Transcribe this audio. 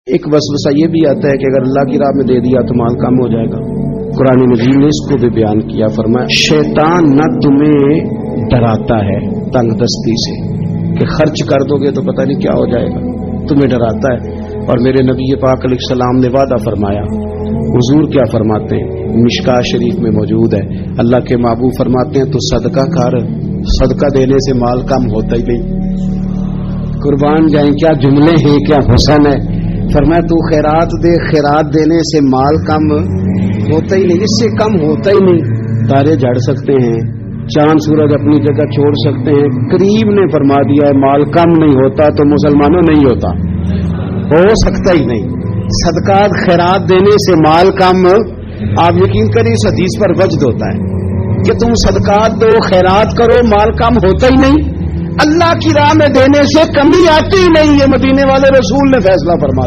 ایک وسوسہ یہ بھی آتا ہے کہ اگر اللہ کی راہ میں دے دیا تو مال کم ہو جائے گا. قرآن مجید نے اس کو بھی بیان کیا، فرمایا شیطان نہ تمہیں ڈراتا ہے تنگ دستی سے کہ خرچ کر دو گے تو پتہ نہیں کیا ہو جائے گا، تمہیں ڈراتا ہے. اور میرے نبی پاک علیہ السلام نے وعدہ فرمایا. حضور کیا فرماتے ہیں؟ مشکاہ شریف میں موجود ہے. اللہ کے محبوب فرماتے ہیں تو صدقہ کر، صدقہ دینے سے مال کم ہوتا ہی نہیں. قربان جائیں، کیا جملے ہیں، کیا حسن ہے. فرمایا تو خیرات دے، خیرات دینے سے مال کم ہوتا ہی نہیں، اس سے کم ہوتا ہی نہیں. تارے جھڑ سکتے ہیں، چاند سورج اپنی جگہ چھوڑ سکتے ہیں، کریم نے فرما دیا ہے مال کم نہیں ہوتا تو مسلمانوں نہیں ہوتا، ہو سکتا ہی نہیں. صدقات خیرات دینے سے مال کم، آپ یقین کریں اس حدیث پر وجد ہوتا ہے کہ تم صدقات دو، خیرات کرو، مال کم ہوتا ہی نہیں. اللہ کی راہ میں دینے سے کمی آتی ہی نہیں. یہ مدینے والے رسول نے فیصلہ فرما